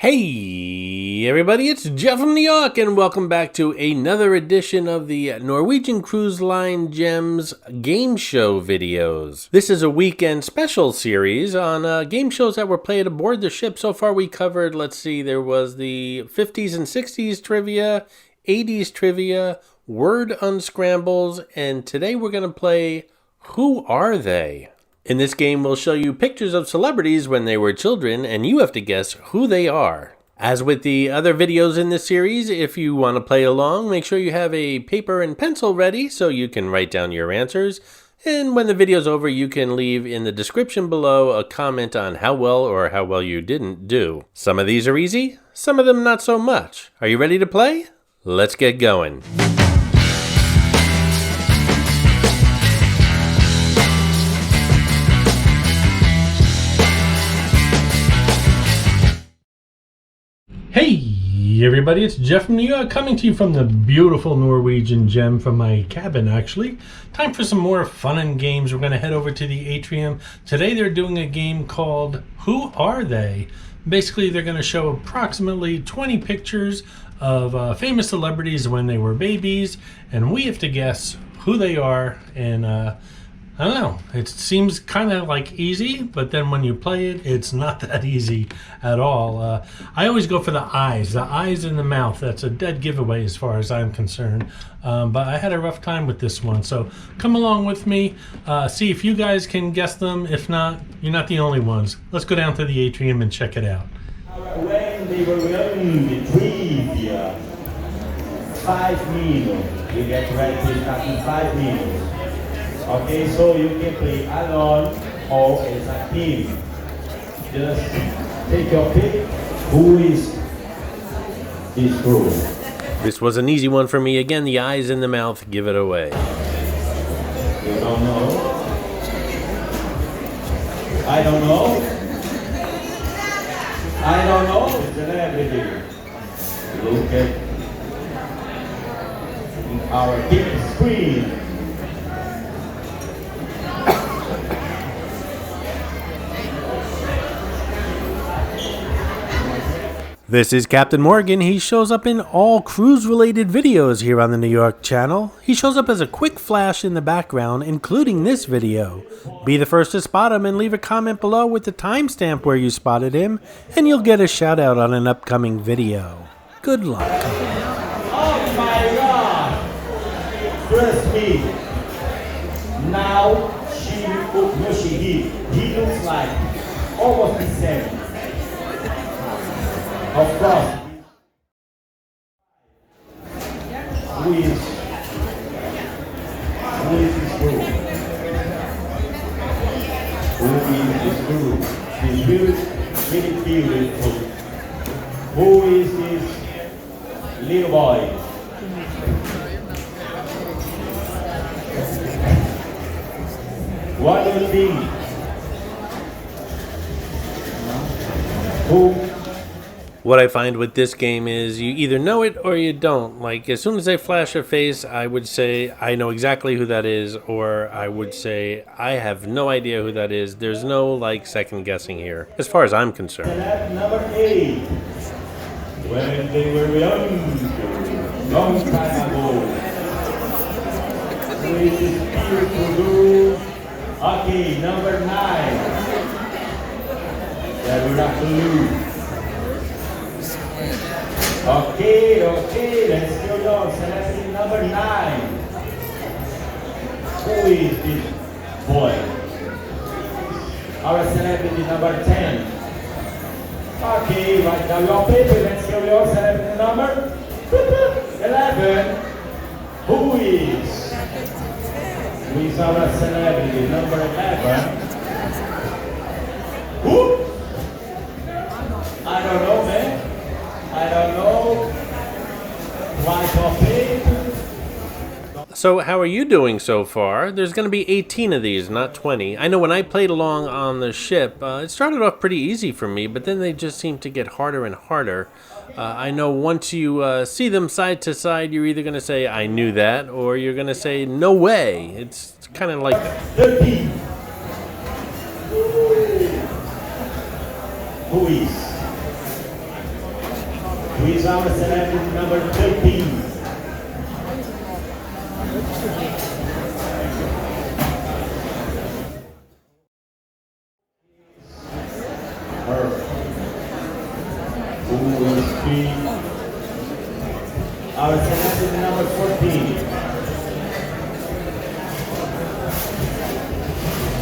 Hey everybody, it's Jeff from Yawk, and welcome back to another edition of the Norwegian Cruise Line Gems game show videos. This is a weekend special series on game shows that were played aboard the ship. So far we covered, let's see, there was the 50s and 60s trivia, 80s trivia, word unscrambles, and today we're going to play Who Are They? In this game, we'll show you pictures of celebrities when they were children, and you have to guess who they are. As with the other videos in this series, if you want to play along, make sure you have a paper and pencil ready so you can write down your answers. And when the video's over, you can leave in the description below a comment on how well or how well you didn't do. Some of these are easy, some of them not so much. Are you ready to play? Let's get going. Hey everybody, it's Jeff from New York coming to you from the beautiful Norwegian gem from my cabin actually. Time for some more fun and games. We're going to head over to the atrium. Today they're doing a game called Who Are They? Basically they're going to show approximately 20 pictures of famous celebrities when they were babies, and we have to guess who they are. And I don't know, it seems kind of like easy, but then when you play it, it's not that easy at all. I always go for the eyes in the mouth. That's a dead giveaway as far as I'm concerned. But I had a rough time with this one, so come along with me, see if you guys can guess them. If not, you're not the only ones. Let's go down to the atrium and check it out. When they were running the trivia, 5 minutes. You get ready to start in 5 minutes. Okay, so you can play alone or as a team. Just take your pick. Who is this group? This was an easy one for me. Again, the eyes in the mouth give it away. You don't know? I don't know. I don't know. Celebrity. Look at our big screen. This is Captain Morgan. He shows up in all cruise-related videos here on the New York channel. He shows up as a quick flash in the background, including this video. Be the first to spot him and leave a comment below with the timestamp where you spotted him, and you'll get a shout out on an upcoming video. Good luck. Oh my God! Trust me. Now he looks like almost the same. Of course. Who is this group? Who is this group? This really beautiful. Who is this little boy? What do you think? Who? What I find with this game is you either know it or you don't. Like, as soon as they flash a face, I would say I know exactly who that is, or I would say I have no idea who that is. There's no, like, second guessing here, as far as I'm concerned. Number 8. When they were young, long time ago. Who is this beautiful girl? Okay, number 9. That we're not to lose. Okay, let's go down. Celebrity number 9. Who is this boy? Our celebrity number 10. Okay, right now your paper. Let's go your celebrity number 11. Who is our celebrity number 11? Who? I don't know, man. I don't know. White or pink? So how are you doing so far? There's going to be 18 of these, not 20. I know when I played along on the ship, it started off pretty easy for me, but then they just seem to get harder and harder. I know once you see them side to side, you're either going to say, I knew that, or you're going to say, no way. It's kind of like that. 13. Who is? Who is our celebrity number 13? Her. Who will be our celebrity number 14?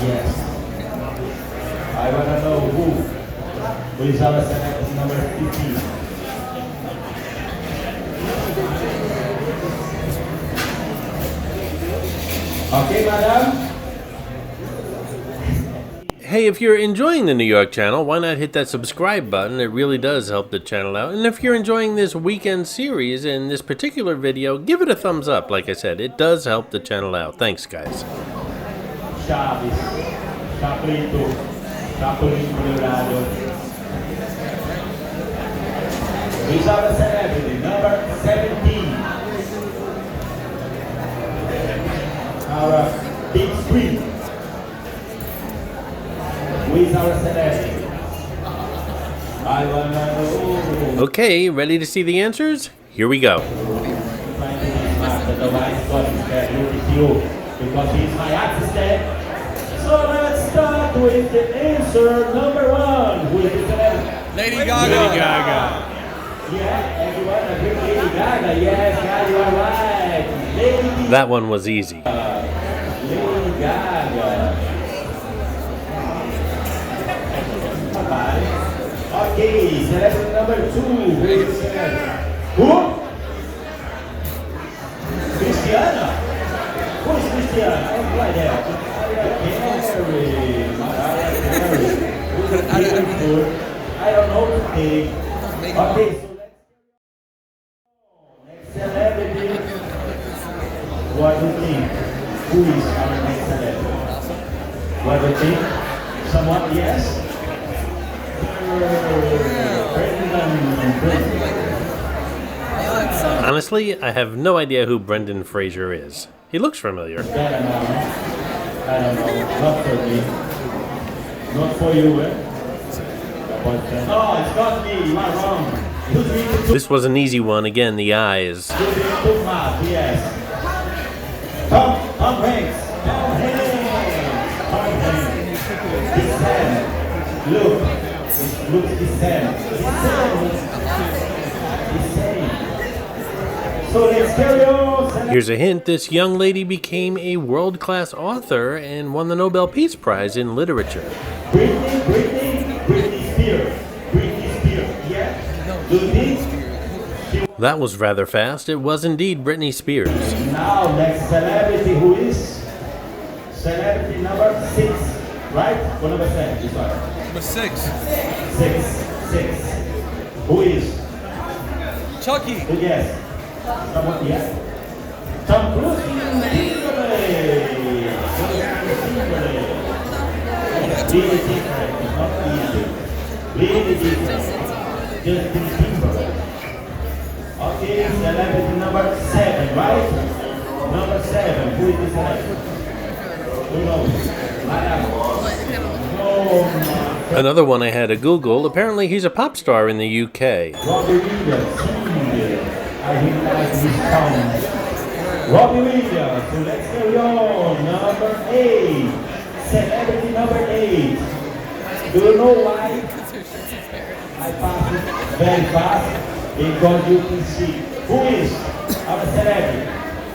Yes. I want to know who is our celebrity number 15. Okay, madam? Hey, if you're enjoying the New York channel, why not hit that subscribe button? It really does help the channel out. And if you're enjoying this weekend series and this particular video, give it a thumbs up. Like I said, it does help the channel out. Thanks, guys. Chaves, Caprito, Capolino Colorado. Who's our celebrity? Number 17. Our big screen. Who is our celebrity? I wanna know. Okay, ready to see the answers? Here we go. Because he's my assistant. So let's start with the answer number 1. Who is the celebrity? Lady Gaga. Lady Gaga. Yeah, everyone agree Lady Gaga. Yes, guys, you are right. Lady That one was easy. Lady Gaga. Okay, celebrity number 2. Who is the celebrity? Who? Cristiana. Who is Cristiana? Oh, right there. I don't know today. Okay, so let's go. Next celebrity. What do you think? Who is our next celebrity? What do you think? Someone? Yes? Honestly, I have no idea who Brendan Fraser is. He looks familiar. I don't know. Not for me. Not for you, eh? No, it's not me. You are wrong. This was an easy one. Again, the eyes. Yes. Tom Hanks. Tom Hanks. His hand. Look his hand. So let's carry on. Here's a hint. This young lady became a world-class author and won the Nobel Peace Prize in Literature. Britney Spears. Yeah. That was rather fast. It was indeed Britney Spears. Now, next celebrity, who is celebrity number 6, right? Or number 7? This one. Number 6. 6. Who is? Chucky. Who guess? Someone, yes? Tom Cruise. Really different. It's not easy. Really different. Justin Timberlake. Okay, celebrity number 7, right? Number 7. Who is the celebrity? Who knows? Another one I had to Google. Apparently he's a pop star in the UK. Robbie Williams. I really like this sound. Robbie Williams. So let's carry on. Number 8. Celebrity number 8. Do you know why? I passed it very fast because you can see who is our celebrity.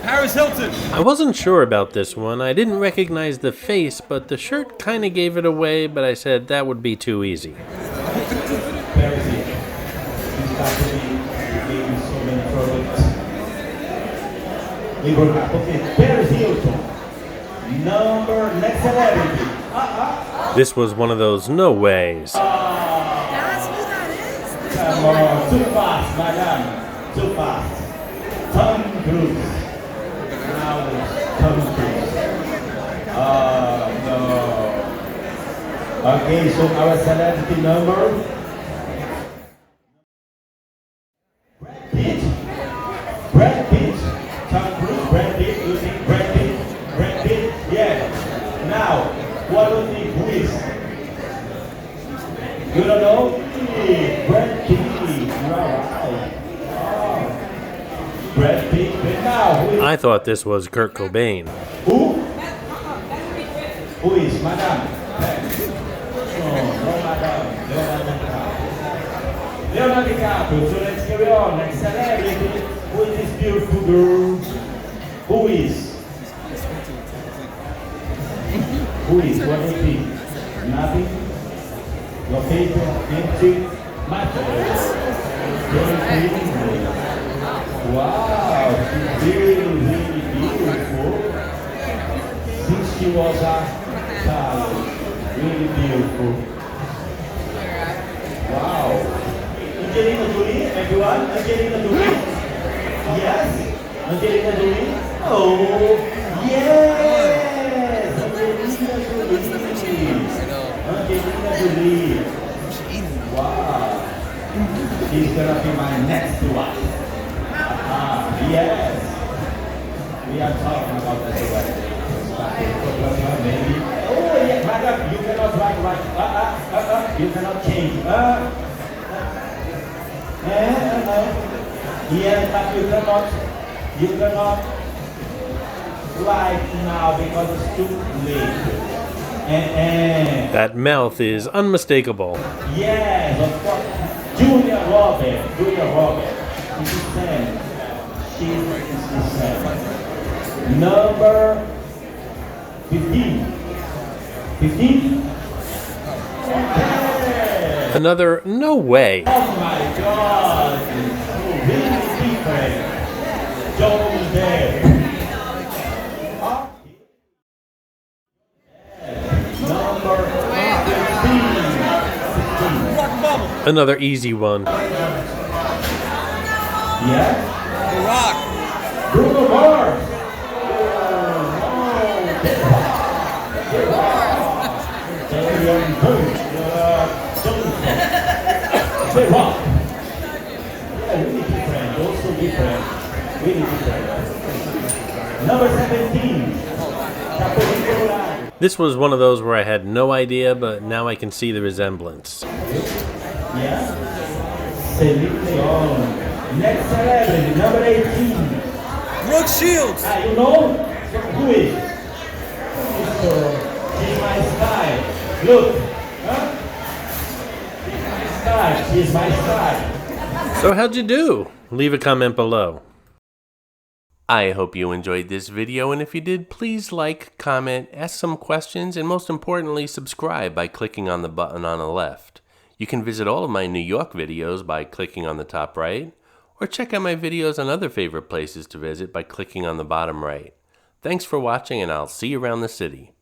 Paris Hilton. I wasn't sure about this one. I didn't recognize the face, but the shirt kind of gave it away, but I said that would be too easy. Paris Hilton. He's actually gave so many products. Okay, Paris Hilton. Next celebrity. This was one of those no ways. That's who that is? Come on, too fast, madam. Too fast. Tom Cruise. Now, Tom Cruise. No. Okay, so our celebrity number. Brad Pitt. Tom Cruise, Brad Pitt. You think Brad Pitt? Brad Pitt? Yeah. Now, what do you think? Who is? You don't know? Brad Pitt. Right. I thought this was Kurt Cobain. Who? Who is Madame? No, Madame. Leonardo DiCaprio. So let's carry on. Next celebrity. Who is this beautiful girl? Who is? Who is? What do you think? Nothing? Your favorite? Empty? My favorite. Wow, she's really, really beautiful. Since she was a child, really beautiful. Wow. Angelina Jolie, everyone? Angelina Jolie? Yes? Angelina Jolie? Oh, yes! Angelina Jolie. Wow. She's gonna be my next wife. Yes. We are talking about the wedding. Maybe. Oh, yeah, madam, you cannot write right. You cannot change. Yes, but you cannot write now because it's too late. That mouth is unmistakable. Yes, of course. Julia Robert. This is Sam. She is Sam. Number 15. 15? Okay. Another no way. Oh my God. Really different. Joe there. Number 15. Another easy one. Yeah? The Rock. Bruno Mars. The Rock. Yeah, really different. Also different. Really different. Number 17. This was one of those where I had no idea, but now I can see the resemblance. Yeah. Celine Dion. Next celebrity, number 18. Brook Shields. You know? Who is? She's my style. Look. Huh? She's my style. She's my style. So how'd you do? Leave a comment below. I hope you enjoyed this video, and if you did, please like, comment, ask some questions, and most importantly, subscribe by clicking on the button on the left. You can visit all of my New York videos by clicking on the top right, or check out my videos on other favorite places to visit by clicking on the bottom right. Thanks for watching, and I'll see you around the city.